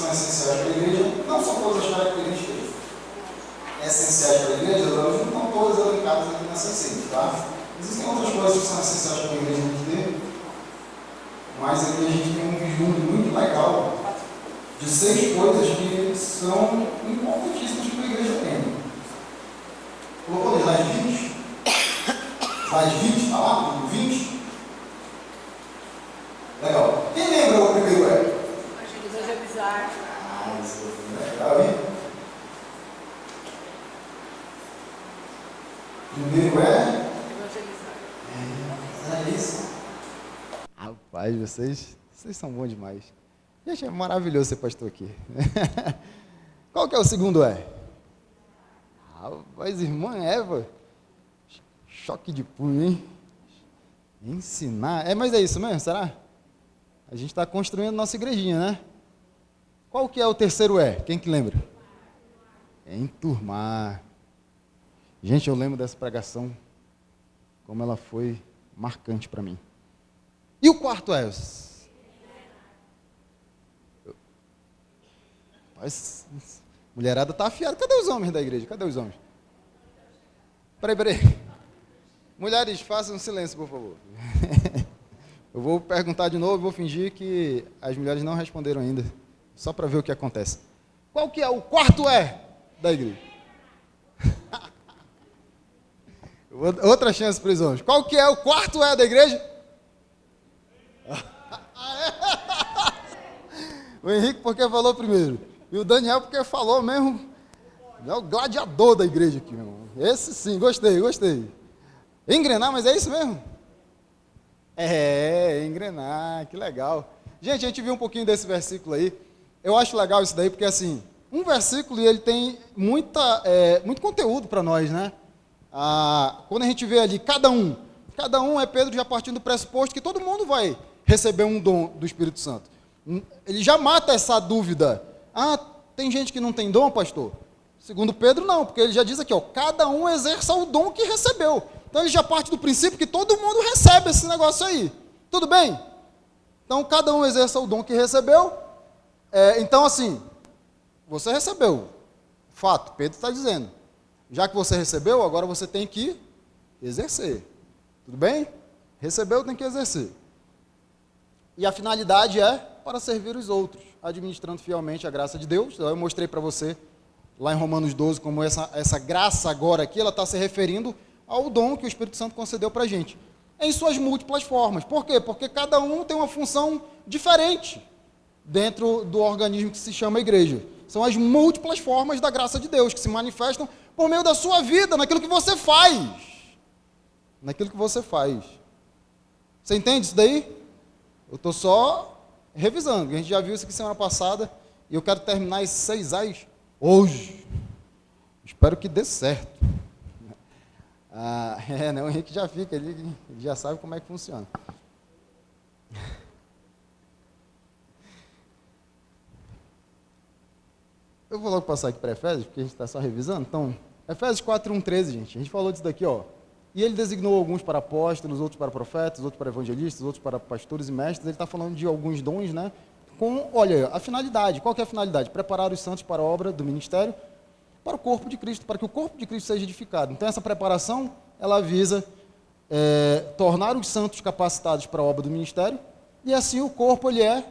são essenciais para a igreja, não são todas as características essenciais para a igreja, elas não estão todas elencadas aqui nessa seita, tá? Existem outras coisas que são essenciais para a igreja ter, mas aqui a gente tem um vislumbre muito legal de 6 coisas que são importantíssimas para a igreja ter. Colocou slide 20? Slide 20, está lá? No 20? Legal. Quem lembra o primeiro Evangelizar. Isso é legal, hein? Primeiro Evangelizar. É isso. Rapaz, vocês são bons demais. Gente, é maravilhoso ser pastor aqui. Qual que é o segundo Rapaz, irmã Eva, choque de punho, hein? Ensinar. Mas é isso mesmo, será? A gente está construindo nossa igrejinha, né? Qual que é o terceiro Quem que lembra? Enturmar. Gente, eu lembro dessa pregação, como ela foi marcante para mim. E o quarto Mas, mulherada tá afiada. Cadê os homens da igreja? Cadê os homens? Peraí. Mulheres, façam silêncio, por favor. Eu vou perguntar de novo, vou fingir que as mulheres não responderam ainda, só para ver o que acontece. Qual que é o quarto da igreja? Outra chance para os homens. Qual que é o quarto da igreja? O Henrique porque falou primeiro. E o Daniel porque falou mesmo. É o gladiador da igreja aqui, meu irmão. Esse sim, gostei. Engrenar, mas é isso mesmo? Engrenar, que legal. Gente, a gente viu um pouquinho desse versículo aí. Eu acho legal isso daí, porque assim, um versículo ele tem muito conteúdo para nós, né? Quando a gente vê ali, cada um é Pedro já partindo do pressuposto que todo mundo vai receber um dom do Espírito Santo. Ele já mata essa dúvida. Tem gente que não tem dom, pastor? Segundo Pedro, não, porque ele já diz aqui, cada um exerça o dom que recebeu. Então ele já parte do princípio que todo mundo recebe esse negócio aí. Tudo bem? Então cada um exerça o dom que recebeu. Então assim, você recebeu. Fato, Pedro está dizendo. Já que você recebeu, agora você tem que exercer. Tudo bem? Recebeu, tem que exercer. E a finalidade é para servir os outros, administrando fielmente a graça de Deus. Eu mostrei para você, lá em Romanos 12, como essa graça agora aqui, ela está se referindo ao dom que o Espírito Santo concedeu para a gente, em suas múltiplas formas. Por quê? Porque cada um tem uma função diferente dentro do organismo que se chama igreja. São as múltiplas formas da graça de Deus, que se manifestam por meio da sua vida, naquilo que você faz. Naquilo que você faz. Você entende isso daí? Eu estou só revisando, a gente já viu isso aqui semana passada, e eu quero terminar esses 6 A's hoje. Espero que dê certo. O Henrique já fica, ele já sabe como é que funciona. Eu vou logo passar aqui para Efésios, porque a gente está só revisando. Então, Efésios 4, 1, 13, gente. A gente falou disso daqui, E ele designou alguns para apóstolos, outros para profetas, outros para evangelistas, outros para pastores e mestres. Ele está falando de alguns dons, né? Olha, a finalidade. Qual que é a finalidade? Preparar os santos para a obra do ministério, para o corpo de Cristo, para que o corpo de Cristo seja edificado. Então, essa preparação, ela visa tornar os santos capacitados para a obra do ministério, e assim o corpo, ele é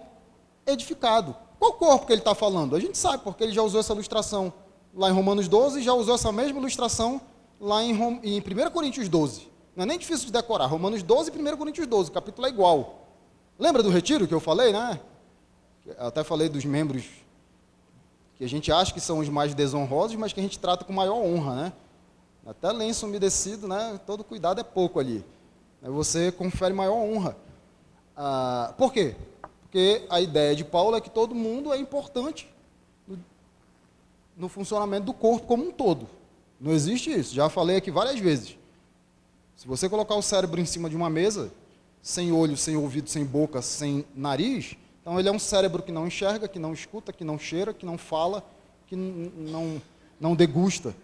edificado. Qual corpo que ele está falando? A gente sabe, porque ele já usou essa ilustração lá em Romanos 12, e já usou essa mesma ilustração lá em 1 Coríntios 12. Não é nem difícil de decorar. Romanos 12 e 1 Coríntios 12, o capítulo é igual. Lembra do retiro que eu falei, né? Eu até falei dos membros que a gente acha que são os mais desonrosos, mas que a gente trata com maior honra, né? Até lenço umedecido, né? Todo cuidado é pouco ali. Aí você confere maior honra. Por quê? Porque a ideia de Paulo é que todo mundo é importante no funcionamento do corpo como um todo. Não existe isso, já falei aqui várias vezes. Se você colocar o cérebro em cima de uma mesa, sem olho, sem ouvido, sem boca, sem nariz, então ele é um cérebro que não enxerga, que não escuta, que não cheira, que não fala, que não degusta.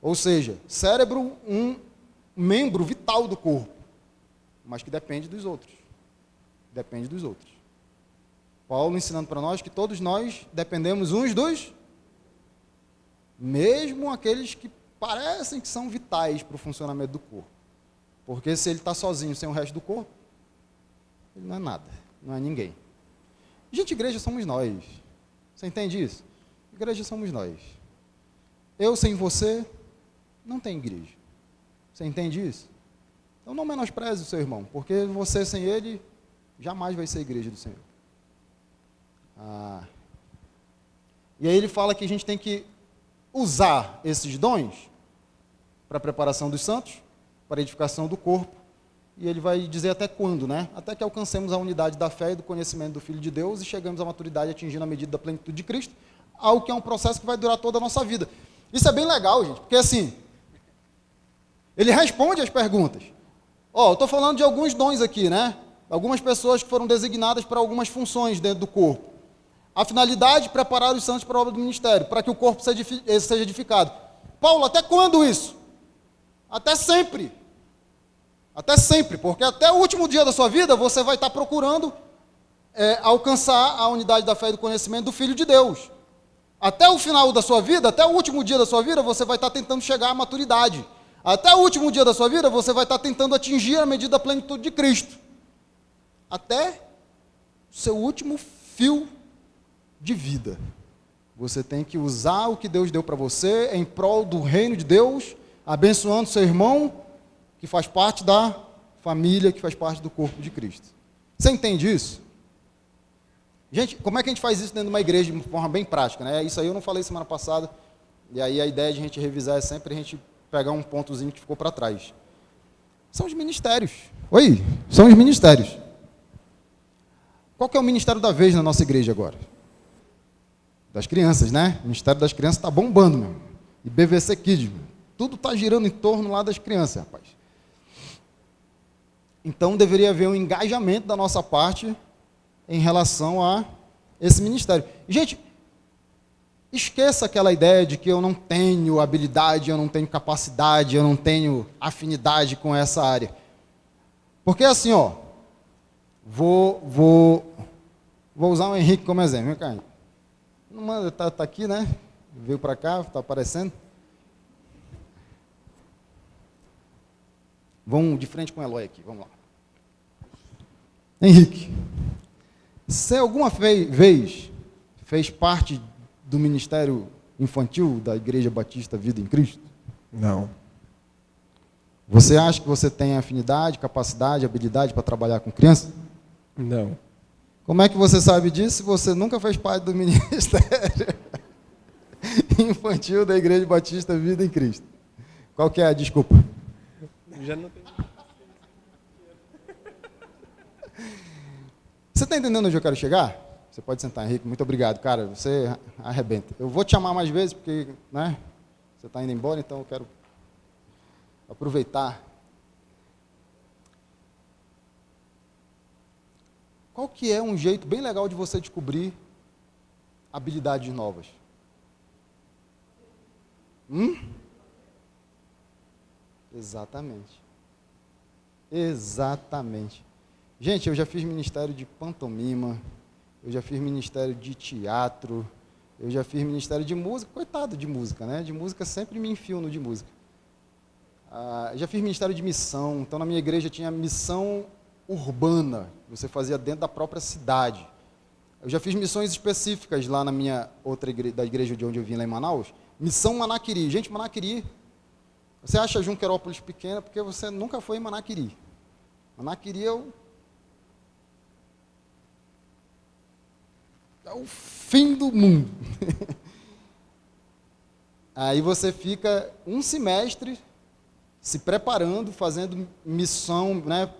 Ou seja, cérebro, um membro vital do corpo, mas que depende dos outros. Depende dos outros. Paulo ensinando para nós que todos nós dependemos uns dos, mesmo aqueles que parecem que são vitais para o funcionamento do corpo. Porque se ele está sozinho, sem o resto do corpo, ele não é nada, não é ninguém. Gente, igreja somos nós. Você entende isso? Igreja somos nós. Eu sem você, não tem igreja. Você entende isso? Então não menospreze o seu irmão, porque você sem ele, jamais vai ser igreja do Senhor. E aí ele fala que a gente tem que usar esses dons para a preparação dos santos, para a edificação do corpo, e ele vai dizer até quando, né? Até que alcancemos a unidade da fé e do conhecimento do Filho de Deus e chegamos à maturidade atingindo a medida da plenitude de Cristo, algo que é um processo que vai durar toda a nossa vida. Isso é bem legal, gente, porque assim, ele responde as perguntas. Eu estou falando de alguns dons aqui, né? Algumas pessoas que foram designadas para algumas funções dentro do corpo. A finalidade, preparar os santos para a obra do ministério, para que o corpo seja edificado. Paulo, até quando isso? Até sempre. Até sempre, porque até o último dia da sua vida, você vai estar procurando alcançar a unidade da fé e do conhecimento do Filho de Deus. Até o final da sua vida, até o último dia da sua vida, você vai estar tentando chegar à maturidade. Até o último dia da sua vida, você vai estar tentando atingir a medida da plenitude de Cristo. Até o seu último fio de vida. Você tem que usar o que Deus deu para você em prol do reino de Deus, abençoando seu irmão, que faz parte da família, que faz parte do corpo de Cristo. Você entende isso? Gente, como é que a gente faz isso dentro de uma igreja de forma bem prática, né? Isso aí eu não falei semana passada, e aí a ideia de a gente revisar é sempre a gente pegar um pontozinho que ficou para trás. São os ministérios. Oi, são os ministérios. Qual que é o ministério da vez na nossa igreja agora? Das crianças, né? O ministério das crianças está bombando, meu. E BVC Kids, meu. Tudo está girando em torno lá das crianças, rapaz. Então deveria haver um engajamento da nossa parte em relação a esse ministério. Gente, esqueça aquela ideia de que eu não tenho habilidade, eu não tenho capacidade, eu não tenho afinidade com essa área. Porque assim, vou usar o Henrique como exemplo. Vem cá, Henrique. Não manda, tá aqui, né? Veio para cá, está aparecendo. Vamos de frente com o Eloy aqui, vamos lá. Henrique, você alguma vez fez parte do ministério infantil da Igreja Batista Vida em Cristo? Não. Você acha que você tem afinidade, capacidade, habilidade para trabalhar com criança? Não. Como é que você sabe disso se você nunca fez parte do ministério infantil da Igreja Batista Vida em Cristo? Qual que é a desculpa? Já não tenho. Você está entendendo onde eu quero chegar? Você pode sentar, Henrique. Muito obrigado, cara. Você arrebenta. Eu vou te chamar mais vezes, porque, né, você está indo embora, então eu quero aproveitar. Qual que é um jeito bem legal de você descobrir habilidades novas? Exatamente. Exatamente. Gente, eu já fiz ministério de pantomima, eu já fiz ministério de teatro, eu já fiz ministério de música, coitado de música, né? De música sempre me enfio no de música. Já fiz ministério de missão, então na minha igreja tinha missão urbana, você fazia dentro da própria cidade. Eu já fiz missões específicas lá na minha outra igreja, da igreja de onde eu vim lá em Manaus, missão Manaquiri. Gente, Manaquiri, você acha Junquerópolis pequena porque você nunca foi em Manaquiri. Manaquiri é o fim do mundo. Aí você fica um semestre se preparando, fazendo missão, né,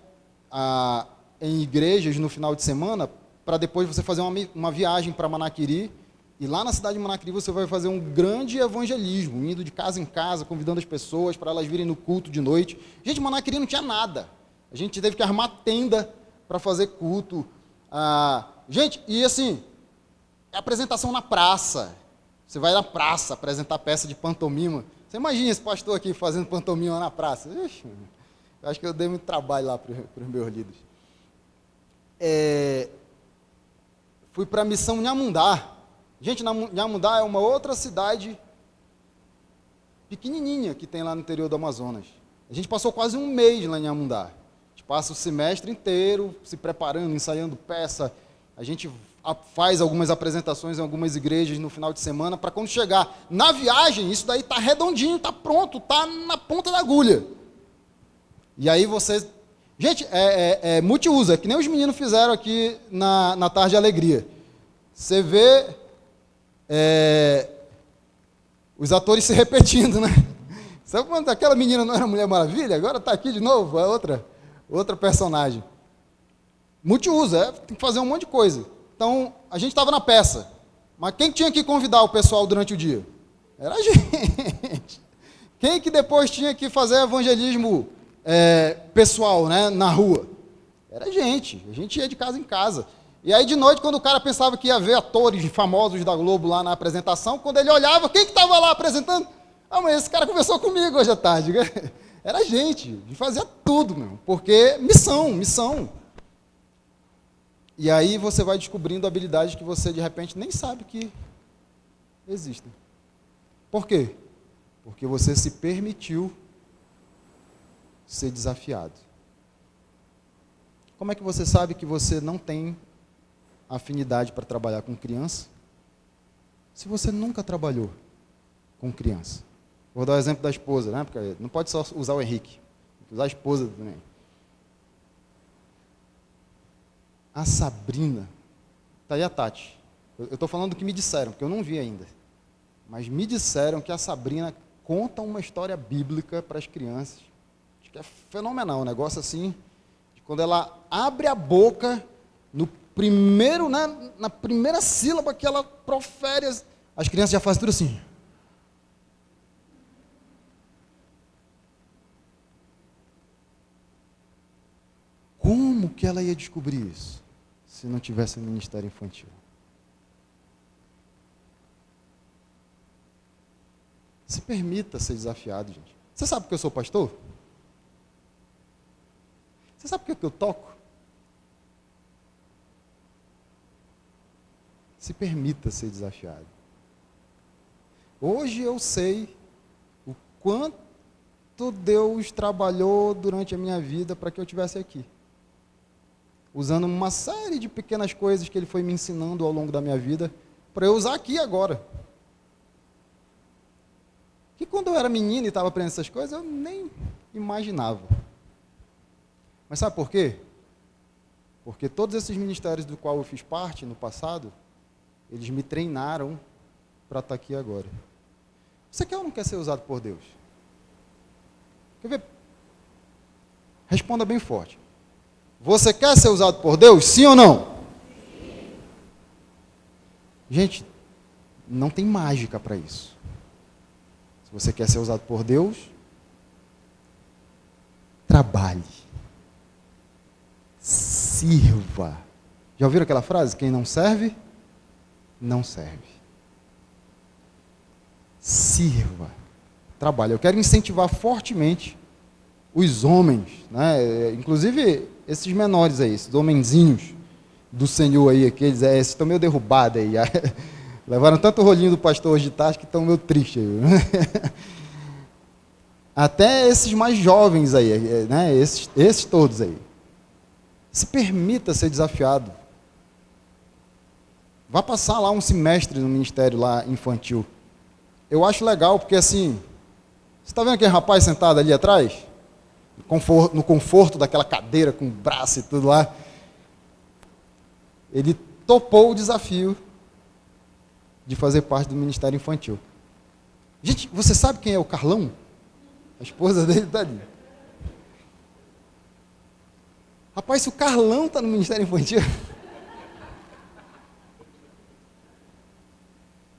em igrejas no final de semana, para depois você fazer uma viagem para Manaquiri, e lá na cidade de Manaquiri você vai fazer um grande evangelismo, indo de casa em casa, convidando as pessoas para elas virem no culto de noite. Gente, Manaquiri não tinha nada. A gente teve que armar tenda para fazer culto. Gente, e assim, apresentação na praça. Você vai na praça apresentar peça de pantomima. Você imagina esse pastor aqui fazendo pantomima na praça? Ixi, eu acho que eu dei muito trabalho lá para os meus líderes. fui para a missão Nhamundá. Gente, Nhamundá é uma outra cidade pequenininha que tem lá no interior do Amazonas. A gente passou quase um mês lá em Nhamundá. A gente passa o semestre inteiro se preparando, ensaiando peça. A gente faz algumas apresentações em algumas igrejas no final de semana, para quando chegar na viagem, isso daí está redondinho, está pronto, está na ponta da agulha. E aí você... Gente, é multiuso, é que nem os meninos fizeram aqui na Tarde de Alegria. Você vê os atores se repetindo, né? Sabe quando aquela menina não era Mulher Maravilha? Agora está aqui de novo, é outra personagem. Multiuso, tem que fazer um monte de coisa. Então, a gente estava na peça. Mas quem tinha que convidar o pessoal durante o dia? Era a gente. Quem que depois tinha que fazer evangelismo pessoal, né, na rua? Era a gente. A gente ia de casa em casa. E aí, de noite, quando o cara pensava que ia ver atores famosos da Globo lá na apresentação, quando ele olhava, quem que estava lá apresentando? Ah, mas esse cara conversou comigo hoje à tarde. Era a gente. A gente fazia tudo, meu. Porque missão. E aí você vai descobrindo habilidades que você, de repente, nem sabe que existem. Por quê? Porque você se permitiu ser desafiado. Como é que você sabe que você não tem afinidade para trabalhar com criança, se você nunca trabalhou com criança? Vou dar o exemplo da esposa, né? Porque não pode só usar o Henrique, tem que usar a esposa também. A Sabrina, está aí a Tati. Eu estou falando do que me disseram, porque eu não vi ainda. Mas me disseram que a Sabrina conta uma história bíblica para as crianças. Acho que é fenomenal, um negócio assim, de quando ela abre a boca, no primeiro, né, na primeira sílaba que ela profere, as crianças já fazem tudo assim. Como que ela ia descobrir isso, se não tivesse um ministério infantil? Se permita ser desafiado, gente. Você sabe que eu sou pastor? Você sabe por que eu toco? Se permita ser desafiado. Hoje eu sei o quanto Deus trabalhou durante a minha vida para que eu estivesse aqui. Usando uma série de pequenas coisas que Ele foi me ensinando ao longo da minha vida, para eu usar aqui agora. Que quando eu era menino e estava aprendendo essas coisas, eu nem imaginava. Mas sabe por quê? Porque todos esses ministérios do qual eu fiz parte no passado, eles me treinaram para estar aqui agora. Você quer ou não quer ser usado por Deus? Quer ver? Responda bem forte. Você quer ser usado por Deus? Sim ou não? Sim. Gente, não tem mágica para isso. Se você quer ser usado por Deus, trabalhe. Sirva. Já ouviram aquela frase? Quem não serve, não serve. Sirva. Trabalhe. Eu quero incentivar fortemente os homens, né? Inclusive esses menores aí, esses homenzinhos do Senhor aí, aqueles estão meio derrubados aí. Levaram tanto o rolinho do pastor hoje de tarde que estão meio tristes aí. Até esses mais jovens aí, né? Esses todos aí. Se permita ser desafiado. Vá passar lá um semestre no ministério lá infantil. Eu acho legal, porque assim, você está vendo aquele rapaz sentado ali atrás? No conforto daquela cadeira, com o braço e tudo lá. Ele topou o desafio de fazer parte do ministério infantil. Gente, você sabe quem é o Carlão? A esposa dele está ali. Rapaz, se o Carlão está no ministério infantil,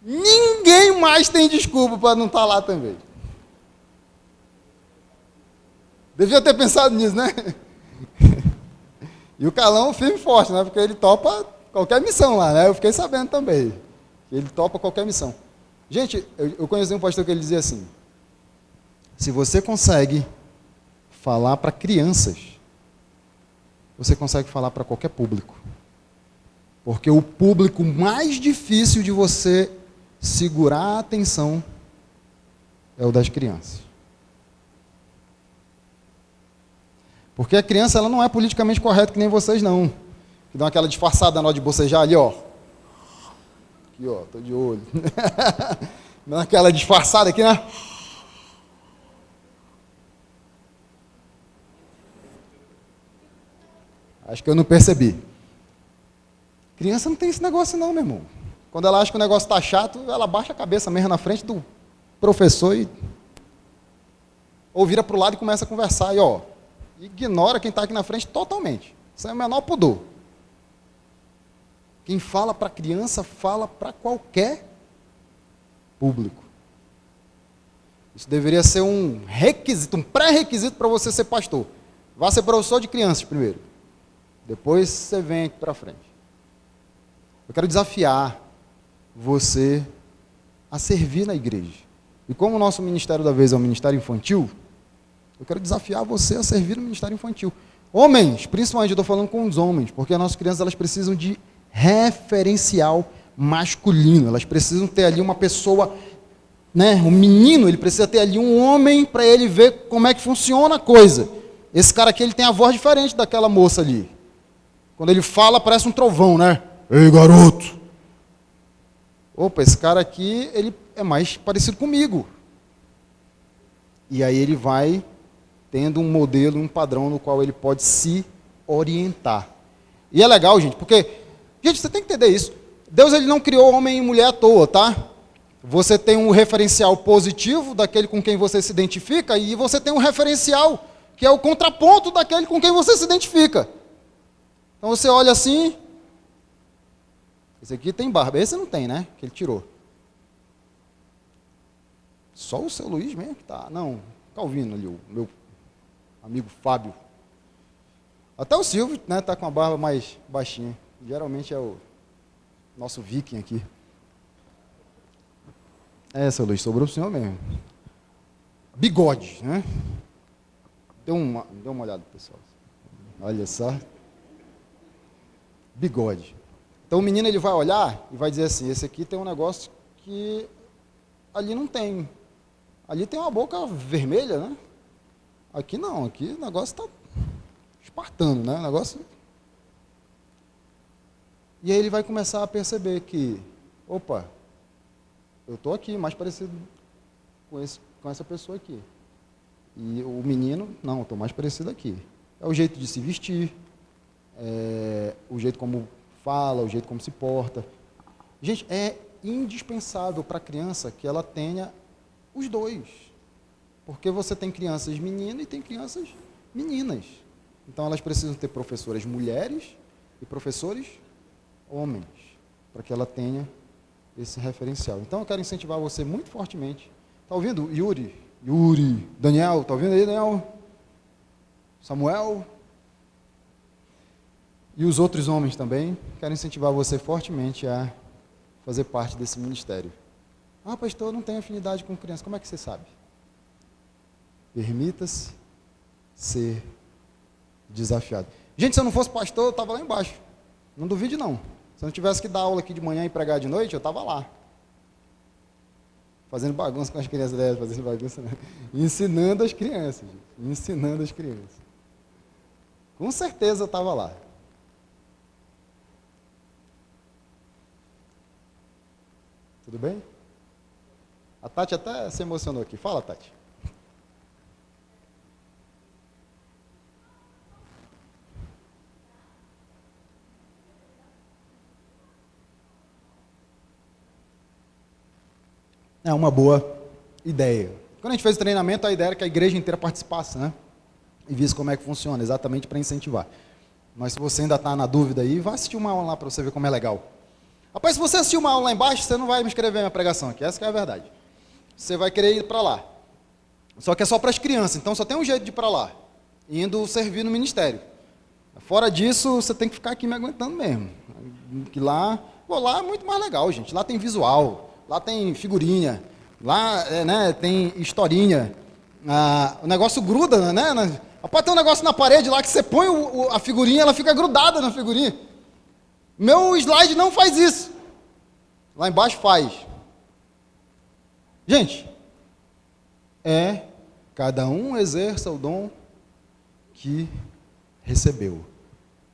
ninguém mais tem desculpa para não estar lá também. Devia ter pensado nisso, né? E o Carlão firme e forte, né? Porque ele topa qualquer missão lá, né? Eu fiquei sabendo também. Ele topa qualquer missão. Gente, eu conheci um pastor que ele dizia assim: se você consegue falar para crianças, você consegue falar para qualquer público. Porque o público mais difícil de você segurar a atenção é o das crianças. Porque a criança ela não é politicamente correta que nem vocês não. Que dão aquela disfarçada na hora de bocejar ali, ó. Aqui, ó, tô de olho. Dando aquela disfarçada aqui, né? Acho que eu não percebi. Criança não tem esse negócio não, meu irmão. Quando ela acha que o negócio está chato, ela baixa a cabeça mesmo na frente do professor e ou vira para o lado e começa a conversar. E ó, ignora quem está aqui na frente totalmente. Isso é o menor pudor. Quem fala para criança, fala para qualquer público. Isso deveria ser um requisito, um pré-requisito para você ser pastor. Vá ser professor de crianças primeiro. Depois você vem aqui para frente. Eu quero desafiar você a servir na igreja. E como o nosso ministério da vez é um ministério infantil, eu quero desafiar você a servir no ministério infantil. Homens, principalmente, eu estou falando com os homens, porque as nossas crianças elas precisam de referencial masculino. Elas precisam ter ali uma pessoa, né, um menino, ele precisa ter ali um homem para ele ver como é que funciona a coisa. Esse cara aqui ele tem a voz diferente daquela moça ali. Quando ele fala, parece um trovão, né? Ei, garoto! Opa, esse cara aqui, ele é mais parecido comigo. E aí ele vai tendo um modelo, um padrão no qual ele pode se orientar. E é legal, gente, porque, gente, você tem que entender isso. Deus ele não criou homem e mulher à toa, tá? Você tem um referencial positivo daquele com quem você se identifica e você tem um referencial que é o contraponto daquele com quem você se identifica. Então você olha assim, esse aqui tem barba, esse não tem, né? Que ele tirou. Só o seu Luiz mesmo que tá. Não, Calvino ali, o meu amigo Fábio. Até o Silvio, né, tá com a barba mais baixinha. Geralmente é o nosso viking aqui. É, seu Luiz, sobrou o senhor mesmo. Bigode, né? Dê uma olhada, pessoal. Olha só. Bigode. Então o menino ele vai olhar e vai dizer assim, esse aqui tem um negócio que ali não tem. Ali tem uma boca vermelha, né? Aqui não, aqui o negócio está espartano, né? O negócio... E aí ele vai começar a perceber que, opa, eu estou aqui, mais parecido com essa pessoa aqui. E o menino, não, estou mais parecido aqui. É o jeito de se vestir, o jeito como fala, o jeito como se porta. Gente, é indispensável para a criança que ela tenha os dois. Porque você tem crianças meninas e tem crianças meninas. Então elas precisam ter professoras mulheres e professores homens, para que ela tenha esse referencial. Então eu quero incentivar você muito fortemente. Está ouvindo? Yuri, Daniel, está ouvindo aí, Daniel? Samuel? E os outros homens também, quero incentivar você fortemente a fazer parte desse ministério. Ah, pastor, eu não tenho afinidade com criança. Como é que você sabe? Permita-se ser desafiado. Gente, se eu não fosse pastor, eu estava lá embaixo. Não duvide, não. Se eu não tivesse que dar aula aqui de manhã e pregar de noite, eu estava lá. Fazendo bagunça com as crianças delas, fazendo bagunça, né? Ensinando as crianças. Gente. Ensinando as crianças. Com certeza eu estava lá. Tudo bem? A Tati até se emocionou aqui. Fala, Tati. É uma boa ideia. Quando a gente fez o treinamento, a ideia era que a igreja inteira participasse, né? E visse como é que funciona, exatamente para incentivar. Mas se você ainda está na dúvida aí, vá assistir uma aula lá para você ver como é legal. Rapaz, se você assistir uma aula lá embaixo, você não vai me escrever minha pregação aqui, essa que é a verdade. Você vai querer ir para lá. Só que é só para as crianças, então só tem um jeito de ir para lá, indo servir no ministério. Fora disso, você tem que ficar aqui me aguentando mesmo. Que lá é muito mais legal, gente. Lá tem visual, lá tem figurinha, lá né, tem historinha. O negócio gruda, né? Pode ter um negócio na parede lá que você põe a figurinha, ela fica grudada na figurinha. Meu slide não faz isso. Lá embaixo faz. Gente, cada um exerça o dom que recebeu.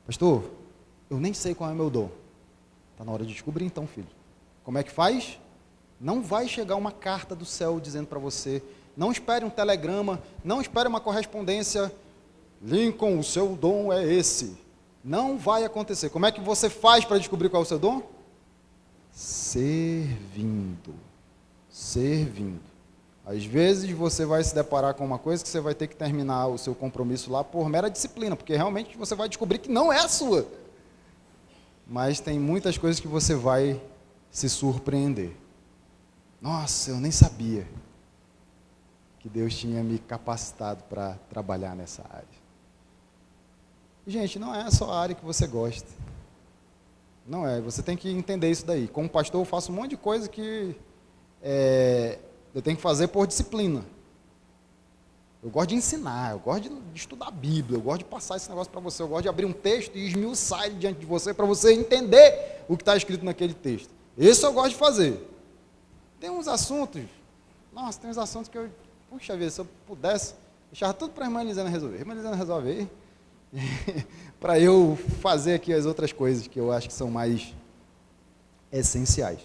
Pastor, eu nem sei qual é o meu dom. Está na hora de descobrir então, filho. Como é que faz? Não vai chegar uma carta do céu dizendo para você, não espere um telegrama, não espere uma correspondência, Lincoln, o seu dom é esse. Não vai acontecer. Como é que você faz para descobrir qual é o seu dom? Servindo. Servindo. Às vezes você vai se deparar com uma coisa que você vai ter que terminar o seu compromisso lá por mera disciplina, porque realmente você vai descobrir que não é a sua. Mas tem muitas coisas que você vai se surpreender. Nossa, eu nem sabia que Deus tinha me capacitado para trabalhar nessa área. Gente, não é só a área que você gosta. Não é, você tem que entender isso daí. Como pastor, eu faço um monte de coisa que eu tenho que fazer por disciplina. Eu gosto de ensinar, eu gosto de estudar a Bíblia, eu gosto de passar esse negócio para você, eu gosto de abrir um texto e esmiuçar ele diante de você para você entender o que está escrito naquele texto. Isso eu gosto de fazer. Tem uns assuntos, tem uns assuntos que puxa vida, se eu pudesse, deixava tudo para a irmã Elisana resolver. A irmã Elisana resolve aí, para eu fazer aqui as outras coisas que eu acho que são mais essenciais.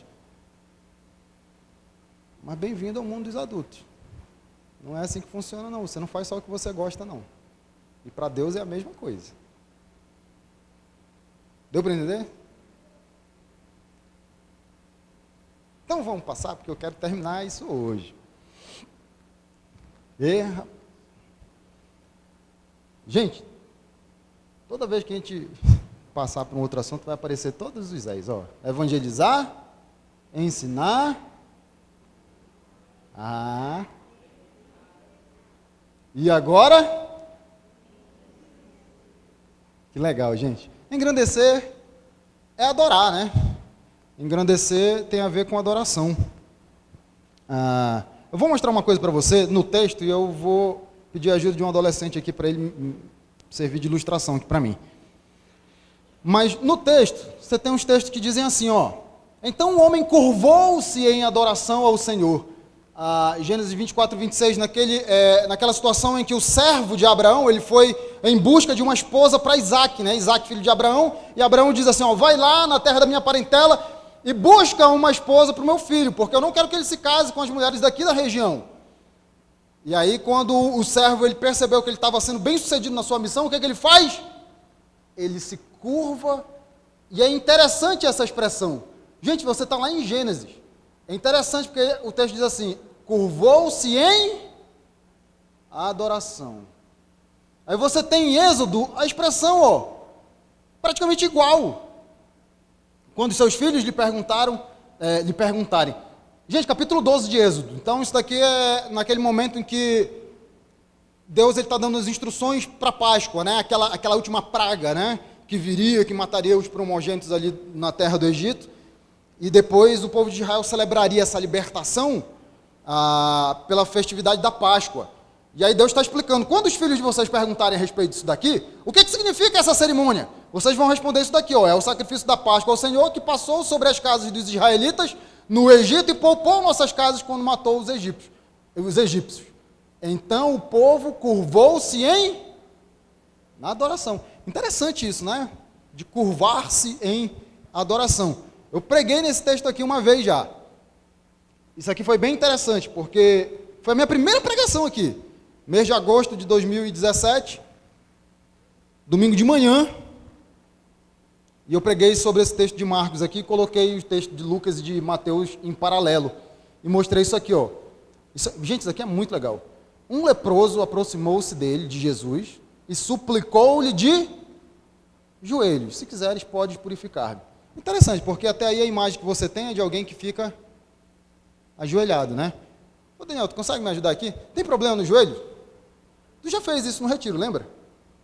Mas bem-vindo ao mundo dos adultos. Não é assim que funciona, não. Você não faz só o que você gosta, não. E para Deus é a mesma coisa. Deu para entender? Então vamos passar, porque eu quero terminar isso hoje. Gente, toda vez que a gente passar para um outro assunto, vai aparecer todos os 10. Evangelizar, ensinar, e agora? Que legal, gente. Engrandecer é adorar, né? Engrandecer tem a ver com adoração. Eu vou mostrar uma coisa para você no texto e eu vou pedir a ajuda de um adolescente aqui para ele servir de ilustração aqui para mim. Mas no texto, você tem uns textos que dizem assim, então o homem curvou-se em adoração ao Senhor. Gênesis 24, 26, naquela situação em que o servo de Abraão, ele foi em busca de uma esposa para Isaac, né? Isaac, filho de Abraão, e Abraão diz assim, vai lá na terra da minha parentela e busca uma esposa para o meu filho, porque eu não quero que ele se case com as mulheres daqui da região. E aí, quando o servo ele percebeu que ele estava sendo bem sucedido na sua missão, o que ele faz? Ele se curva, e é interessante essa expressão. Gente, você está lá em Gênesis. É interessante porque o texto diz assim, curvou-se em adoração. Aí você tem em Êxodo a expressão, praticamente igual. Quando seus filhos lhe perguntarem, gente, capítulo 12 de Êxodo. Então isso daqui é naquele momento em que Deus está dando as instruções para Páscoa, né? Aquela última praga, né? Que viria, que mataria os primogênitos ali na terra do Egito. E depois o povo de Israel celebraria essa libertação pela festividade da Páscoa. E aí Deus está explicando, quando os filhos de vocês perguntarem a respeito disso daqui, o que significa essa cerimônia? Vocês vão responder isso daqui, é o sacrifício da Páscoa ao Senhor que passou sobre as casas dos israelitas no Egito e poupou nossas casas quando matou os egípcios. Então o povo curvou-se na adoração. Interessante isso, né? De curvar-se em adoração. Eu preguei nesse texto aqui uma vez já. Isso aqui foi bem interessante, porque foi a minha primeira pregação aqui. Mês de agosto de 2017, domingo de manhã, e eu preguei sobre esse texto de Marcos aqui, coloquei o texto de Lucas e de Mateus em paralelo, e mostrei isso aqui, gente, isso aqui é muito legal. Um leproso aproximou-se dele, de Jesus, e suplicou-lhe de joelhos, se quiseres, podes purificar-me. Interessante, porque até aí a imagem que você tem é de alguém que fica ajoelhado, né? Ô Daniel, tu consegue me ajudar aqui? Tem problema no joelho? Tu já fez isso no retiro, lembra?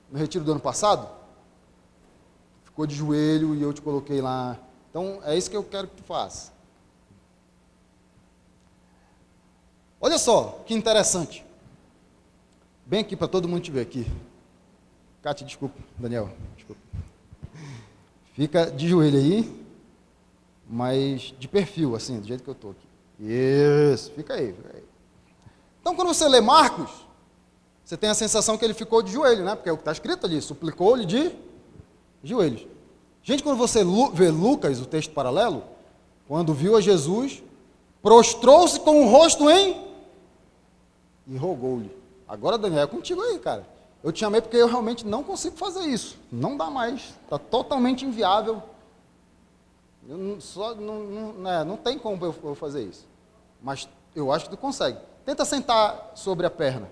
No retiro do ano passado? Ficou de joelho e eu te coloquei lá. Então, é isso que eu quero que tu faça. Olha só, que interessante. Bem aqui para todo mundo te ver aqui. Cátia, desculpa. Daniel, desculpa. Fica de joelho aí, mas de perfil, assim, do jeito que eu estou aqui. Isso, fica aí, fica aí. Então, quando você lê Marcos, você tem a sensação que ele ficou de joelho, né? Porque é o que está escrito ali, suplicou-lhe de joelhos. Gente, quando você vê Lucas, o texto paralelo, quando viu a Jesus, prostrou-se com o rosto em e rogou-lhe. Agora, Daniel, é contigo aí, cara. Eu te chamei porque eu realmente não consigo fazer isso. Não dá mais. Está totalmente inviável. Não tem como eu fazer isso. Mas eu acho que tu consegue. Tenta sentar sobre a perna.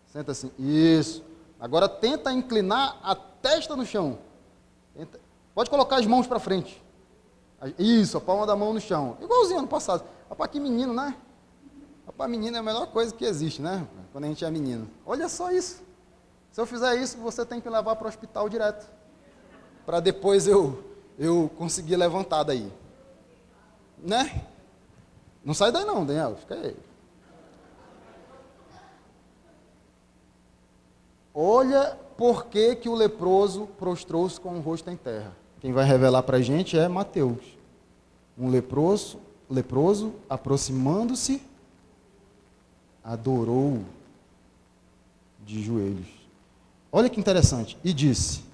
Senta assim. Isso. Agora tenta inclinar a testa no chão. Pode colocar as mãos para frente. Isso, a palma da mão no chão. Igualzinho ano passado. Rapaz, que menino, né? Rapaz, menino é a melhor coisa que existe, né? Quando a gente é menino. Olha só isso. Se eu fizer isso, você tem que levar para o hospital direto. Para depois eu conseguir levantar daí. Né? Não sai daí não, Daniel. Fica aí. Olha por que o leproso prostrou-se com o rosto em terra. Quem vai revelar para a gente é Mateus. Um leproso aproximando-se, adorou de joelhos. Olha que interessante. E disse.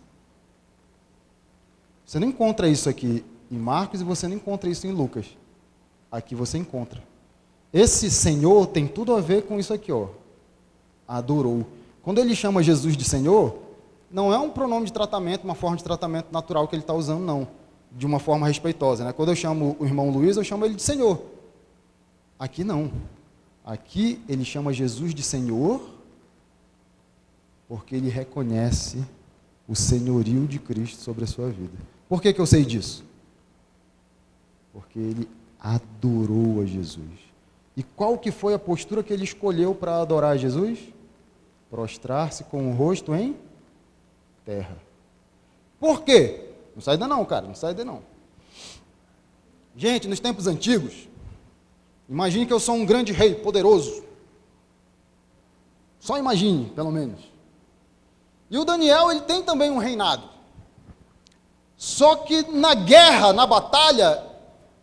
Você não encontra isso aqui em Marcos e você não encontra isso em Lucas. Aqui você encontra. Esse Senhor tem tudo a ver com isso aqui, ó. Adorou. Quando ele chama Jesus de Senhor, não é um pronome de tratamento, uma forma de tratamento natural que ele está usando, não. De uma forma respeitosa, né? Quando eu chamo o irmão Luiz, eu chamo ele de Senhor. Aqui não. Aqui ele chama Jesus de Senhor, porque ele reconhece o senhorio de Cristo sobre a sua vida. Por que eu sei disso? Porque ele adorou a Jesus. E qual que foi a postura que ele escolheu para adorar a Jesus? Prostrar-se com o rosto em terra. Por quê? Não sai daí não, cara, não sai daí não. Gente, nos tempos antigos, imagine que eu sou um grande rei, poderoso. Só imagine, pelo menos. E o Daniel, ele tem também um reinado. Só que na guerra, na batalha,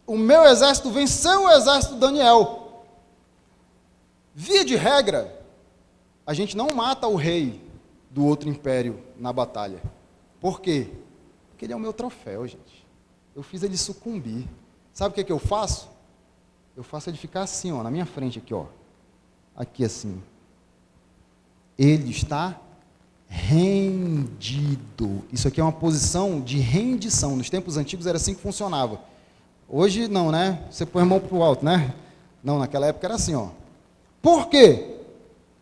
o meu exército venceu o exército de Daniel. Via de regra, a gente não mata o rei do outro império na batalha. Por quê? Porque ele é o meu troféu, gente. Eu fiz ele sucumbir. Sabe o que eu faço? Eu faço ele ficar assim, ó, na minha frente aqui, ó. Aqui assim. Ele está rendido. Isso aqui é uma posição de rendição. Nos tempos antigos era assim que funcionava. Hoje não, né? Você põe a mão para o alto, né? Não, naquela época era assim, ó. Por quê?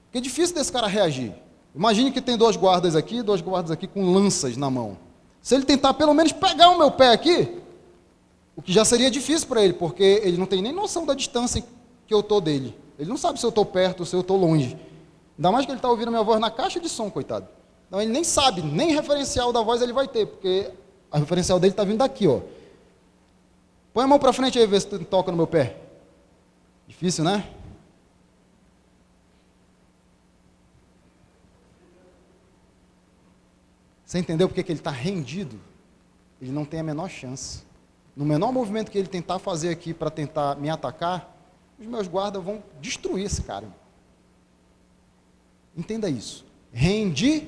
Porque é difícil desse cara reagir. Imagine que tem dois guardas aqui com lanças na mão. Se ele tentar pelo menos pegar o meu pé aqui, o que já seria difícil para ele, porque ele não tem nem noção da distância que eu estou dele. Ele não sabe se eu estou perto ou se eu estou longe. Ainda mais que ele está ouvindo a minha voz na caixa de som, coitado. Então ele nem sabe, nem referencial da voz ele vai ter, porque a referencial dele está vindo daqui, ó. Põe a mão para frente aí e vê se tu toca no meu pé. Difícil, né? Você entendeu porque que ele está rendido? Ele não tem a menor chance. No menor movimento que ele tentar fazer aqui para tentar me atacar, os meus guardas vão destruir esse cara. Entenda isso. Rendição.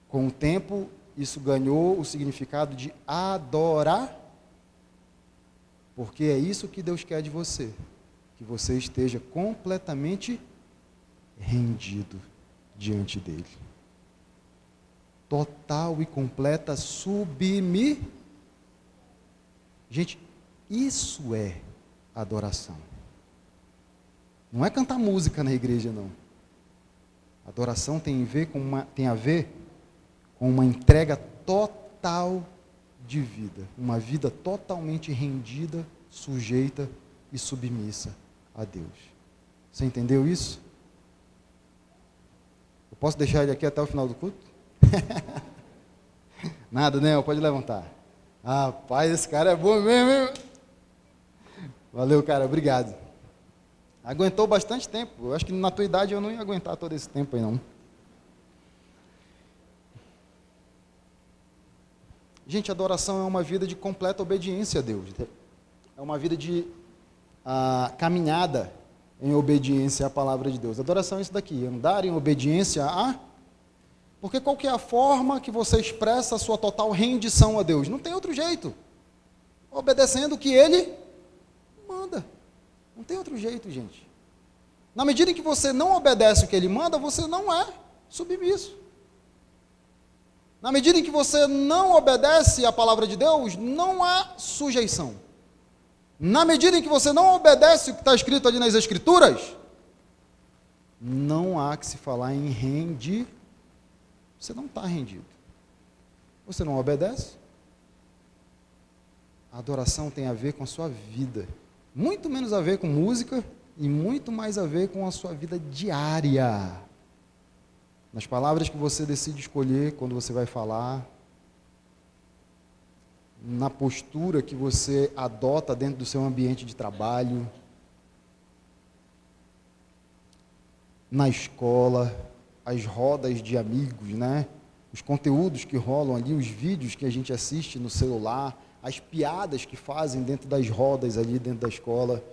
Com o tempo, isso ganhou o significado de adorar, porque é isso que Deus quer de você, que você esteja completamente rendido diante dele. Total e completa submissão. Gente, isso é adoração. Não é cantar música na igreja, não. Adoração tem a ver com uma entrega total de vida. Uma vida totalmente rendida, sujeita e submissa a Deus. Você entendeu isso? Eu posso deixar ele aqui até o final do culto? Nada, né? Pode levantar. Rapaz, esse cara é bom mesmo, hein? Valeu, cara, obrigado. Aguentou bastante tempo. Eu acho que na tua idade eu não ia aguentar todo esse tempo aí, não. Gente, adoração é uma vida de completa obediência a Deus. É uma vida de caminhada em obediência à palavra de Deus. Adoração é isso daqui, andar em obediência a... Porque qual que é a forma que você expressa a sua total rendição a Deus? Não tem outro jeito. Obedecendo o que Ele manda. Não tem outro jeito, gente. Na medida em que você não obedece o que Ele manda, você não é submisso. Na medida em que você não obedece à palavra de Deus, não há sujeição. Na medida em que você não obedece o que está escrito ali nas Escrituras, não há que se falar em rendir. Você não está rendido. Você não obedece. A adoração tem a ver com a sua vida. Muito menos a ver com música e muito mais a ver com a sua vida diária. Nas palavras que você decide escolher quando você vai falar, na postura que você adota dentro do seu ambiente de trabalho, na escola, as rodas de amigos, né? Os conteúdos que rolam ali, os vídeos que a gente assiste no celular, as piadas que fazem dentro das rodas ali dentro da escola.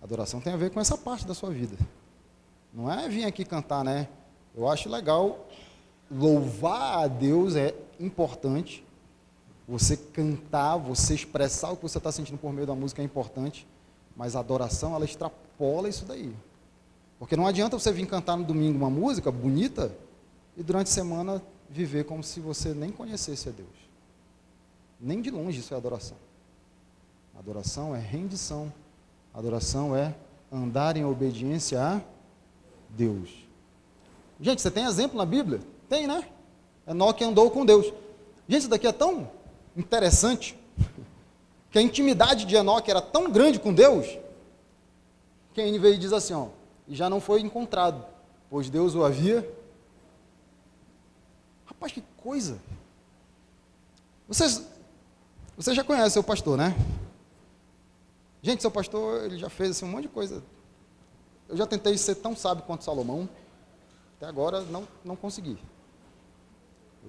A adoração tem a ver com essa parte da sua vida. Não é vir aqui cantar, né? Eu acho legal, louvar a Deus é importante. Você cantar, você expressar o que você está sentindo por meio da música é importante, mas a adoração, ela extrapola isso daí. Porque não adianta você vir cantar no domingo uma música bonita e durante a semana viver como se você nem conhecesse a Deus. Nem de longe isso é adoração. Adoração é rendição. Adoração é andar em obediência a Deus. Gente, você tem exemplo na Bíblia? Tem, né? Enoque andou com Deus. Gente, isso daqui é tão interessante, que a intimidade de Enoque era tão grande com Deus, que a NVI diz assim, ó, e já não foi encontrado, pois Deus o havia... Rapaz, que coisa! Você já conhece seu pastor, né? Gente, seu pastor, ele já fez assim, um monte de coisa. Eu já tentei ser tão sábio quanto Salomão, até agora não consegui.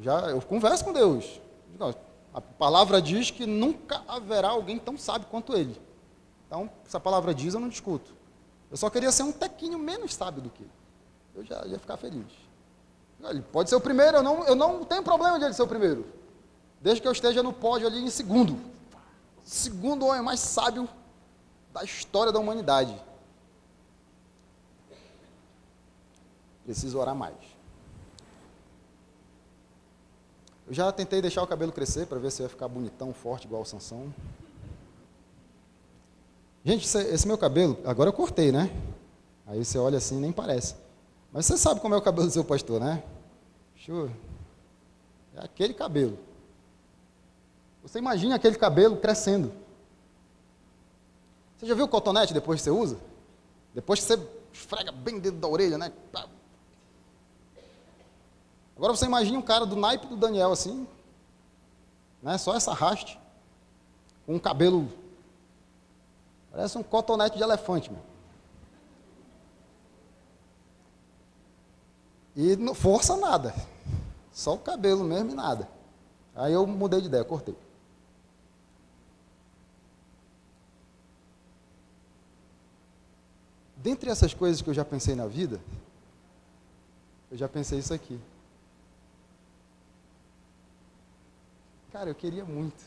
Eu converso com Deus. A palavra diz que nunca haverá alguém tão sábio quanto ele. Então, se a palavra diz, eu não discuto. Eu só queria ser um tequinho menos sábio do que ele. Eu já ia ficar feliz. Ele pode ser o primeiro, eu não tenho problema de ele ser o primeiro. Desde que eu esteja no pódio ali em segundo. Segundo homem mais sábio da história da humanidade. Preciso orar mais. Eu já tentei deixar o cabelo crescer para ver se ia ficar bonitão, forte, igual o Sansão. Gente, esse meu cabelo, agora eu cortei, né? Aí você olha assim, nem parece. Mas você sabe como é o cabelo do seu pastor, né? É aquele cabelo. Você imagina aquele cabelo crescendo. Você já viu o cotonete depois que você usa? Depois que você esfrega bem dentro da orelha, né? Agora você imagina um cara do naipe do Daniel assim, né? Só essa haste, com um cabelo, parece um cotonete de elefante, meu. E não força nada, só o cabelo mesmo e nada. Aí eu mudei de ideia, cortei. Dentre essas coisas que eu já pensei na vida, eu já pensei isso aqui. Cara, eu queria muito.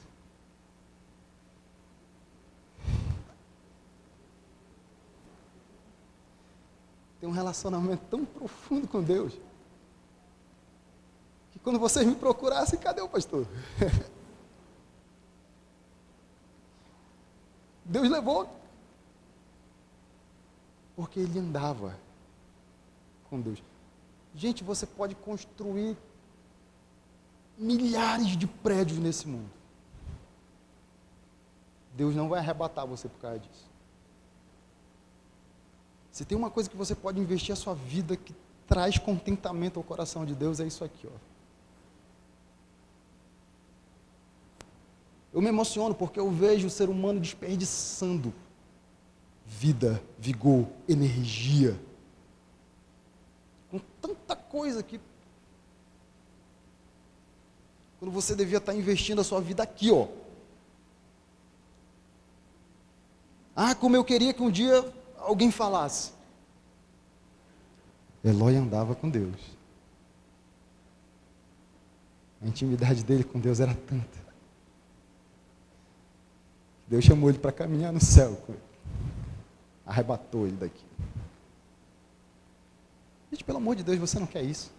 Ter um relacionamento tão profundo com Deus, que quando vocês me procurassem, cadê o pastor? Deus levou, porque ele andava com Deus. Gente, você pode construir milhares de prédios nesse mundo. Deus não vai arrebatar você por causa disso. Se tem uma coisa que você pode investir a sua vida que traz contentamento ao coração de Deus, é isso aqui, ó. Eu me emociono porque eu vejo o ser humano desperdiçando vida, vigor, energia, com tanta coisa que Quando você devia estar investindo a sua vida aqui, ó. Ah, como eu queria que um dia alguém falasse. Eloi andava com Deus. A intimidade dele com Deus era tanta. Deus chamou ele para caminhar no céu com ele. Arrebatou ele daqui. Gente, pelo amor de Deus, você não quer isso?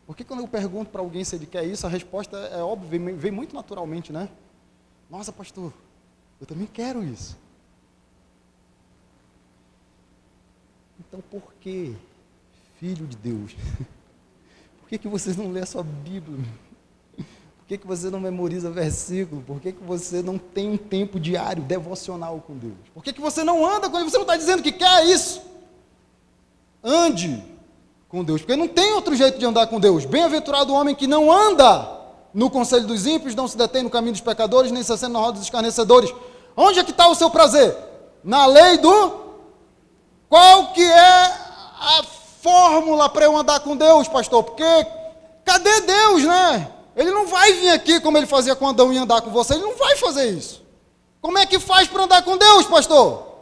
Porque quando eu pergunto para alguém se ele quer isso, a resposta é óbvia, vem muito naturalmente, né? Nossa, pastor, eu também quero isso. Então, por que, filho de Deus? Por que vocês não lêem a sua Bíblia? Por que você não memoriza versículo? Por que você não tem um tempo diário, devocional com Deus? Por que você não anda com Ele? Você não está dizendo que quer isso? Ande com Deus, porque não tem outro jeito de andar com Deus. Bem-aventurado o homem que não anda no conselho dos ímpios, não se detém no caminho dos pecadores, nem se assenta na roda dos escarnecedores. Onde é que está o seu prazer? Na lei do... Qual que é a fórmula para eu andar com Deus, pastor? Porque cadê Deus, né? Ele não vai vir aqui como ele fazia com Adão e andar com você. Ele não vai fazer isso. Como é que faz para andar com Deus, pastor?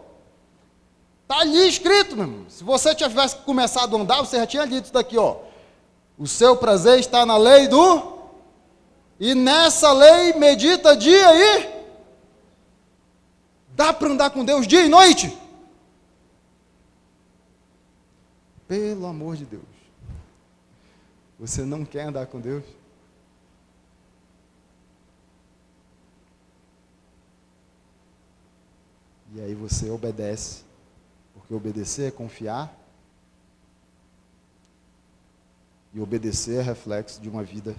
Está ali escrito, meu irmão. Se você tivesse começado a andar, você já tinha dito isso daqui, ó. O seu prazer está na lei do... E nessa lei medita dia e... Dá para andar com Deus dia e noite? Pelo amor de Deus. Você não quer andar com Deus? E aí você obedece, porque obedecer é confiar, e obedecer é reflexo de uma vida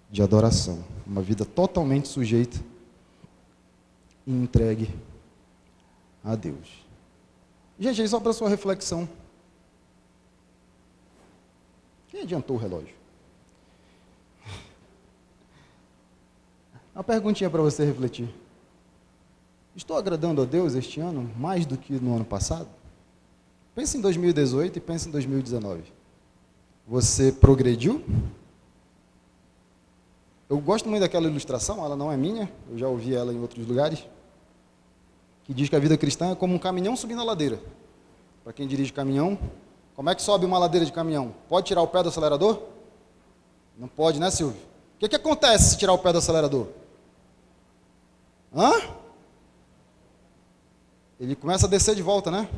de adoração, uma vida totalmente sujeita e entregue a Deus. Gente, aí só para sua reflexão. Quem adiantou o relógio? Uma perguntinha para você refletir. Estou agradando a Deus este ano mais do que no ano passado? Pense em 2018 e pense em 2019. Você progrediu? Eu gosto muito daquela ilustração, ela não é minha, eu já ouvi ela em outros lugares, que diz que a vida cristã é como um caminhão subindo a ladeira. Para quem dirige caminhão, como é que sobe uma ladeira de caminhão? Pode tirar o pé do acelerador? Não pode, né, Silvio? O que acontece se tirar o pé do acelerador? Ele começa a descer de volta, né?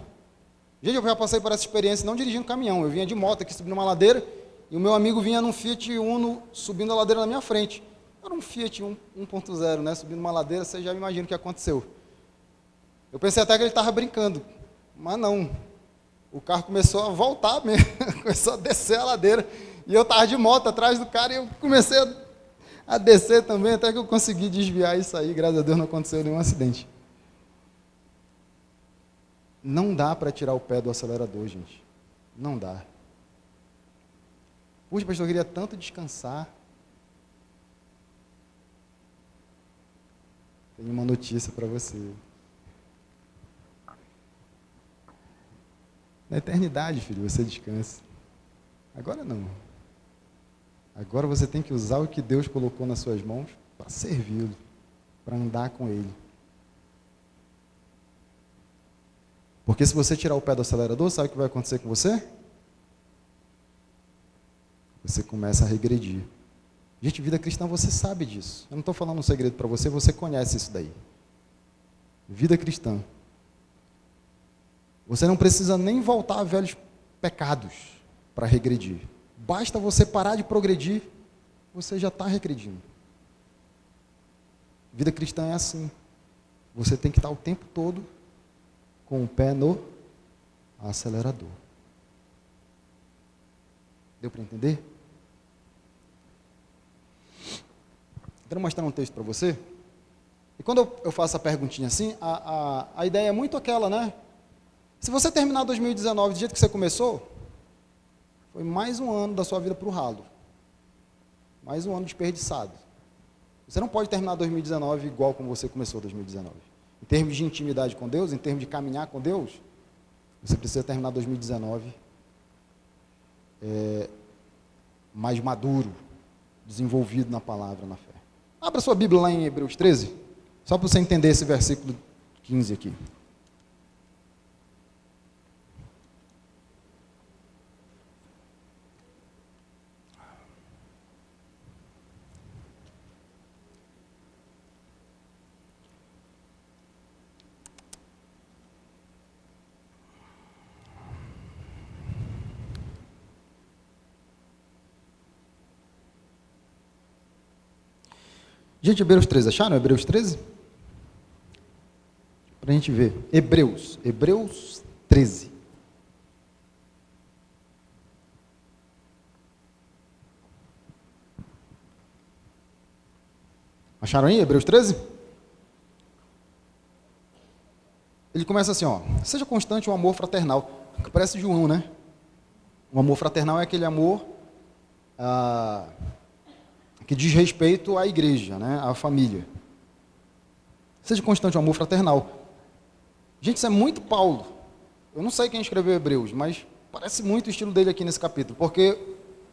Gente, eu já passei por essa experiência não dirigindo caminhão. Eu vinha de moto aqui subindo uma ladeira e o meu amigo vinha num Fiat Uno subindo a ladeira na minha frente. Era um Fiat 1.0, né? Subindo uma ladeira, você já imagina o que aconteceu. Eu pensei até que ele estava brincando, mas não. O carro começou a voltar mesmo, começou a descer a ladeira. E eu estava de moto atrás do cara e eu comecei a descer também, até que eu consegui desviar isso aí. Graças a Deus não aconteceu nenhum acidente. Não dá para tirar o pé do acelerador, gente. Não dá. Puxa, pastor, eu queria tanto descansar. Tenho uma notícia para você. Na eternidade, filho, você descansa. Agora não. Agora você tem que usar o que Deus colocou nas suas mãos para servi-lo, para andar com Ele. Porque se você tirar o pé do acelerador, sabe o que vai acontecer com você? Você começa a regredir. Gente, vida cristã, você sabe disso. Eu não estou falando um segredo para você, você conhece isso daí. Vida cristã. Você não precisa nem voltar a velhos pecados para regredir. Basta você parar de progredir, você já está regredindo. Vida cristã é assim. Você tem que estar o tempo todo com o pé no acelerador. Deu para entender? Quero mostrar um texto para você. E quando eu faço a perguntinha assim, a ideia é muito aquela, né? Se você terminar 2019 do jeito que você começou, foi mais um ano da sua vida para o ralo. Mais um ano desperdiçado. Você não pode terminar 2019 igual como você começou 2019. Em termos de intimidade com Deus, em termos de caminhar com Deus, você precisa terminar 2019 mais maduro, desenvolvido na palavra, na fé. Abra sua Bíblia lá em Hebreus 13, só para você entender esse versículo 15 aqui. Gente, Hebreus 13, acharam Hebreus 13? Para a gente ver. Hebreus 13. Acharam aí Hebreus 13? Ele começa assim, ó. Seja constante o amor fraternal. Que parece João, né? O amor fraternal é aquele amor que diz respeito à igreja, né? À família. Seja constante o amor fraternal. Gente, isso é muito Paulo. Eu não sei quem escreveu Hebreus, mas parece muito o estilo dele aqui nesse capítulo, porque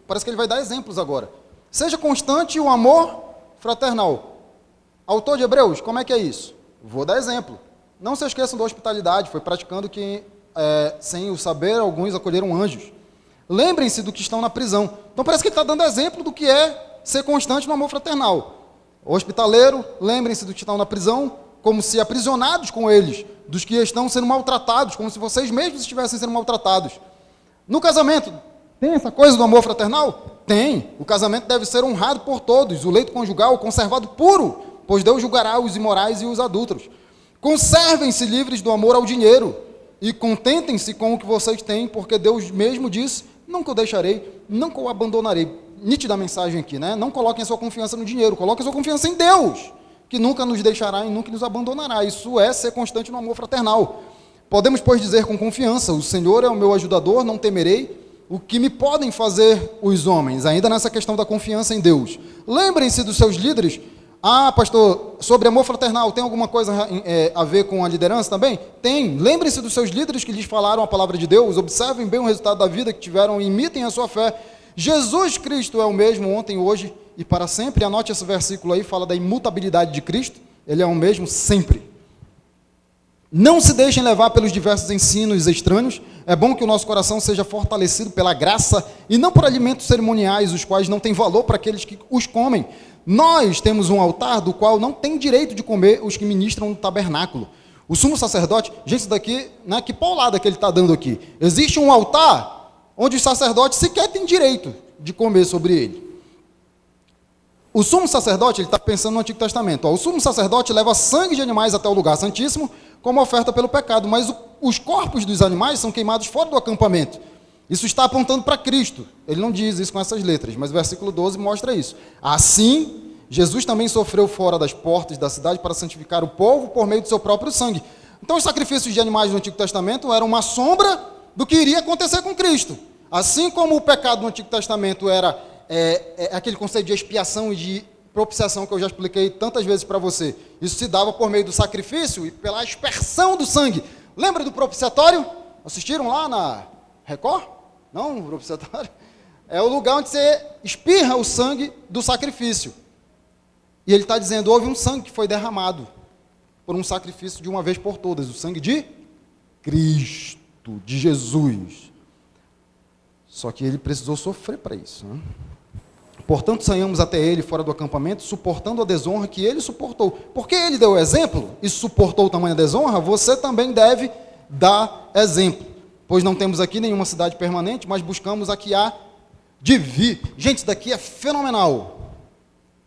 parece que ele vai dar exemplos agora. Seja constante o amor fraternal. Autor de Hebreus, como é que é isso? Vou dar exemplo. Não se esqueçam da hospitalidade, foi praticando que, sem o saber, alguns acolheram anjos. Lembrem-se do que estão na prisão. Então parece que ele está dando exemplo do que é ser constante no amor fraternal. Hospitaleiro, lembrem-se do que estão na prisão, como se aprisionados com eles, dos que estão sendo maltratados, como se vocês mesmos estivessem sendo maltratados. No casamento, tem essa coisa do amor fraternal? Tem. O casamento deve ser honrado por todos, o leito conjugal conservado puro, pois Deus julgará os imorais e os adúlteros. Conservem-se livres do amor ao dinheiro e contentem-se com o que vocês têm, porque Deus mesmo disse, nunca o deixarei, nunca o abandonarei. Nítida mensagem aqui, né? Não coloquem a sua confiança no dinheiro, coloquem a sua confiança em Deus, que nunca nos deixará e nunca nos abandonará. Isso é ser constante no amor fraternal. Podemos, pois, dizer com confiança, o Senhor é o meu ajudador, não temerei o que me podem fazer os homens, ainda nessa questão da confiança em Deus. Lembrem-se dos seus líderes. Ah, pastor, sobre amor fraternal, tem alguma coisa a ver com a liderança também? Tem. Lembrem-se dos seus líderes que lhes falaram a palavra de Deus, observem bem o resultado da vida que tiveram e imitem a sua fé. Jesus Cristo é o mesmo ontem, hoje e para sempre. Anote esse versículo aí, fala da imutabilidade de Cristo. Ele é o mesmo sempre. Não se deixem levar pelos diversos ensinos estranhos. É bom que o nosso coração seja fortalecido pela graça e não por alimentos cerimoniais, os quais não têm valor para aqueles que os comem. Nós temos um altar do qual não tem direito de comer os que ministram no tabernáculo. O sumo sacerdote, gente, isso daqui, né, que paulada que ele está dando aqui. Existe um altar onde os sacerdotes sequer têm direito de comer sobre ele. O sumo sacerdote, ele está pensando no Antigo Testamento, o sumo sacerdote leva sangue de animais até o lugar santíssimo como oferta pelo pecado, mas os corpos dos animais são queimados fora do acampamento. Isso está apontando para Cristo. Ele não diz isso com essas letras, mas o versículo 12 mostra isso. Assim, Jesus também sofreu fora das portas da cidade para santificar o povo por meio do seu próprio sangue. Então, os sacrifícios de animais do Antigo Testamento eram uma sombra do que iria acontecer com Cristo. Assim como o pecado no Antigo Testamento era aquele conceito de expiação e de propiciação que eu já expliquei tantas vezes para você. Isso se dava por meio do sacrifício e pela aspersão do sangue. Lembra do propiciatório? Assistiram lá na Record? Não, o propiciatório. É o lugar onde você espirra o sangue do sacrifício. E ele está dizendo, houve um sangue que foi derramado por um sacrifício de uma vez por todas. O sangue de Cristo, de Jesus. Só que ele precisou sofrer para isso, né? Portanto, saímos até ele fora do acampamento, suportando a desonra que ele suportou. Porque ele deu exemplo e suportou tamanha desonra, você também deve dar exemplo. Pois não temos aqui nenhuma cidade permanente, mas buscamos a que há de vir. Gente, isso daqui é fenomenal.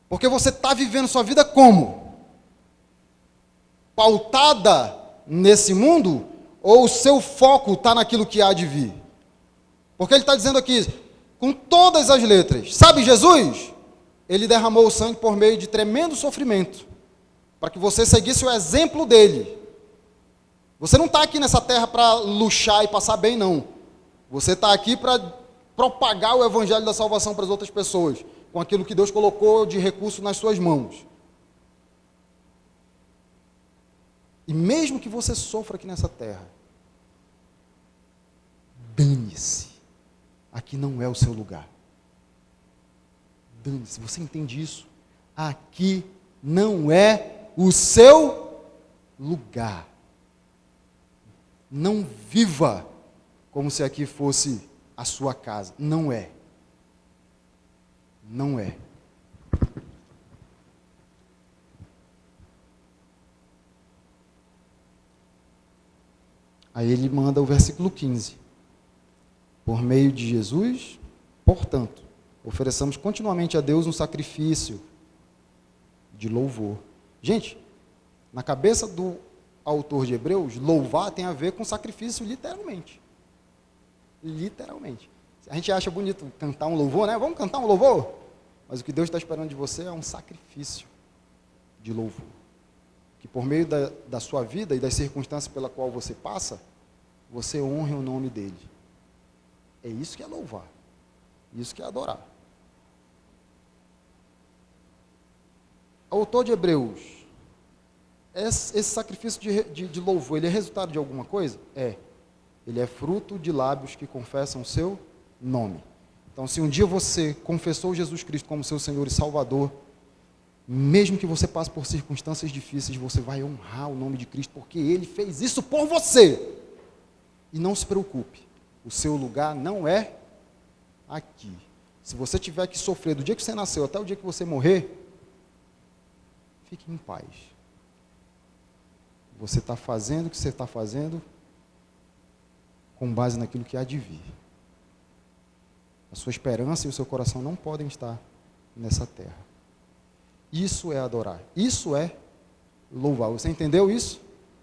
Porque você está vivendo sua vida como? Pautada nesse mundo? Ou o seu foco está naquilo que há de vir? Porque ele está dizendo aqui, com todas as letras, sabe Jesus? Ele derramou o sangue por meio de tremendo sofrimento, para que você seguisse o exemplo dele. Você não está aqui nessa terra para luxar e passar bem, não. Você está aqui para propagar o evangelho da salvação para as outras pessoas, com aquilo que Deus colocou de recurso nas suas mãos. E mesmo que você sofra aqui nessa terra, dane-se. Aqui não é o seu lugar. dane-se, você entende isso? Aqui não é o seu lugar. Não viva como se aqui fosse a sua casa. Não é. Não é. Aí ele manda o versículo 15. Por meio de Jesus, portanto, ofereçamos continuamente a Deus um sacrifício de louvor. Gente, na cabeça do autor de Hebreus, louvar tem a ver com sacrifício literalmente. Literalmente. A gente acha bonito cantar um louvor, né? Vamos cantar um louvor? Mas o que Deus está esperando de você é um sacrifício de louvor. Que por meio da sua vida e das circunstâncias pela qual você passa, você honre o nome dele. É isso que é louvar. Isso que é adorar. O autor de Hebreus, esse sacrifício de louvor, ele é resultado de alguma coisa? É. Ele é fruto de lábios que confessam o seu nome. Então, se um dia você confessou Jesus Cristo como seu Senhor e Salvador, mesmo que você passe por circunstâncias difíceis, você vai honrar o nome de Cristo, porque Ele fez isso por você. E não se preocupe, o seu lugar não é aqui. Se você tiver que sofrer do dia que você nasceu até o dia que você morrer, fique em paz. Você está fazendo o que você está fazendo com base naquilo que há de vir. A sua esperança e o seu coração não podem estar nessa terra. Isso é adorar. Isso é louvar. Você entendeu isso?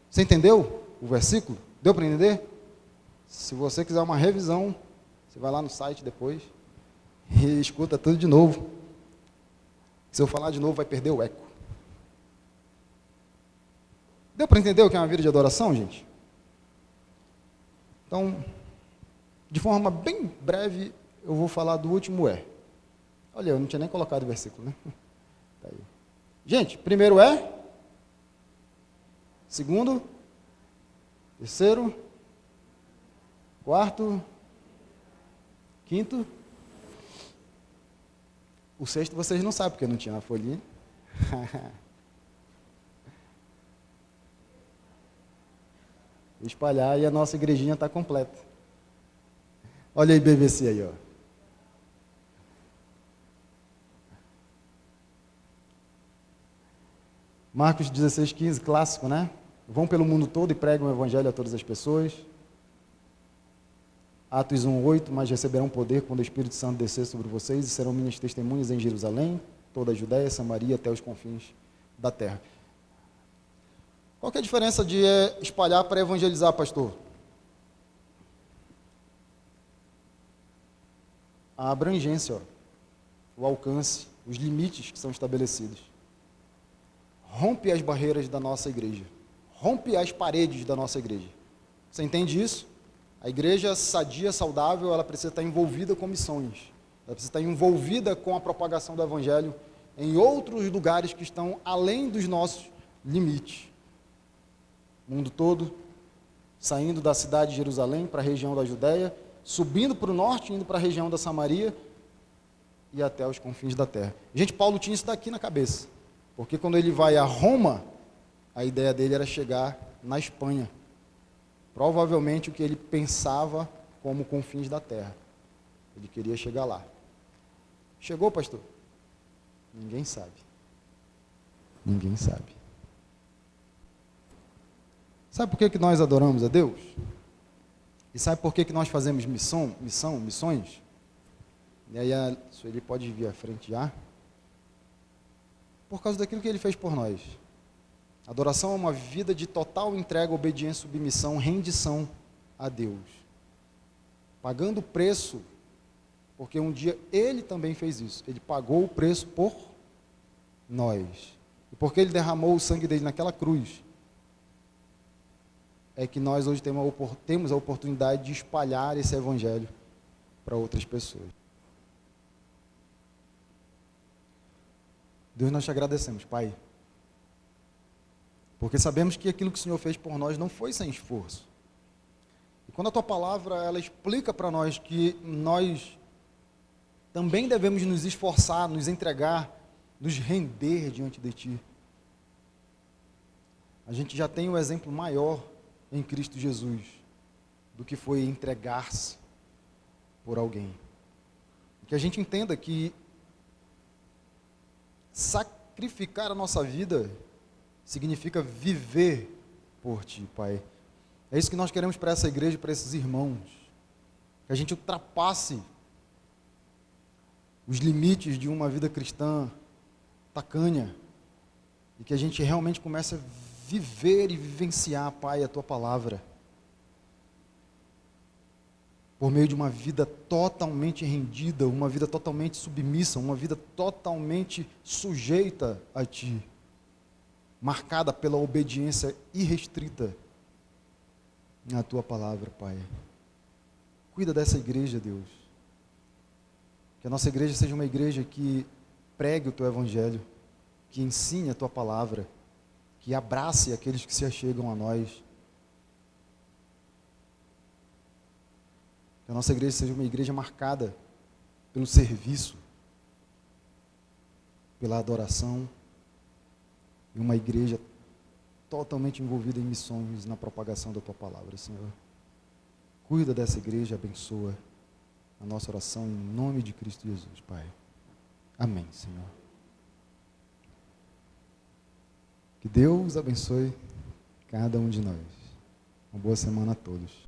Você entendeu o versículo? Deu para entender? Se você quiser uma revisão, você vai lá no site depois e escuta tudo de novo. Se eu falar de novo, vai perder o eco. Deu para entender o que é uma vida de adoração, gente? Então, de forma bem breve, eu vou falar do último é. Olha, eu não tinha nem colocado o versículo, né? Tá aí. Gente, primeiro é. Segundo. Terceiro. Quarto. Quinto. O sexto vocês não sabem, porque não tinha na folhinha. Espalhar e a nossa igrejinha está completa. Olha aí, BBC aí, ó. Marcos 16:15, clássico, né? Vão pelo mundo todo e pregam o evangelho a todas as pessoas. Atos 1:8, mas receberão poder quando o Espírito Santo descer sobre vocês e serão minhas testemunhas em Jerusalém, toda a Judéia, Samaria, até os confins da terra. Qual que é a diferença de espalhar para evangelizar, pastor? A abrangência, ó, o alcance, os limites que são estabelecidos. Rompe as barreiras da nossa igreja. Rompe as paredes da nossa igreja. Você entende isso? A igreja sadia, saudável, ela precisa estar envolvida com missões. Ela precisa estar envolvida com a propagação do evangelho em outros lugares que estão além dos nossos limites. O mundo todo, saindo da cidade de Jerusalém para a região da Judéia, subindo para o norte, indo para a região da Samaria e até os confins da terra. Gente, Paulo tinha isso daqui na cabeça, porque quando ele vai a Roma, a ideia dele era chegar na Espanha. Provavelmente o que ele pensava como confins da terra. Ele queria chegar lá. Chegou, pastor? Ninguém sabe. Ninguém sabe. Sabe por que nós adoramos a Deus? E sabe por que nós fazemos missões? E aí a Sueli pode vir à frente já. Por causa daquilo que Ele fez por nós. Adoração é uma vida de total entrega, obediência, submissão, rendição a Deus. Pagando o preço, porque um dia Ele também fez isso. Ele pagou o preço por nós. E porque Ele derramou o sangue dele naquela cruz, é que nós hoje temos a oportunidade de espalhar esse evangelho para outras pessoas. Deus, nós te agradecemos, Pai, porque sabemos que aquilo que o Senhor fez por nós não foi sem esforço. E quando a Tua palavra, ela explica para nós que nós também devemos nos esforçar, nos entregar, nos render diante de Ti. A gente já tem o exemplo maior em Cristo Jesus do que foi entregar-se por alguém. Que a gente entenda que sacrificar a nossa vida significa viver por Ti, Pai. É isso que nós queremos para essa igreja, para esses irmãos. Que a gente ultrapasse os limites de uma vida cristã tacanha e que a gente realmente comece a viver e vivenciar, Pai, a Tua palavra por meio de uma vida totalmente rendida, uma vida totalmente submissa, uma vida totalmente sujeita a Ti, marcada pela obediência irrestrita na Tua palavra, Pai. Cuida dessa igreja, Deus. Que a nossa igreja seja uma igreja que pregue o Teu Evangelho, que ensine a Tua palavra, que abrace aqueles que se achegam a nós. Que a nossa igreja seja uma igreja marcada pelo serviço, pela adoração, e uma igreja totalmente envolvida em missões, na propagação da Tua palavra, Senhor. Cuida dessa igreja, abençoa a nossa oração em nome de Cristo Jesus, Pai. Amém, Senhor. Que Deus abençoe cada um de nós. Uma boa semana a todos.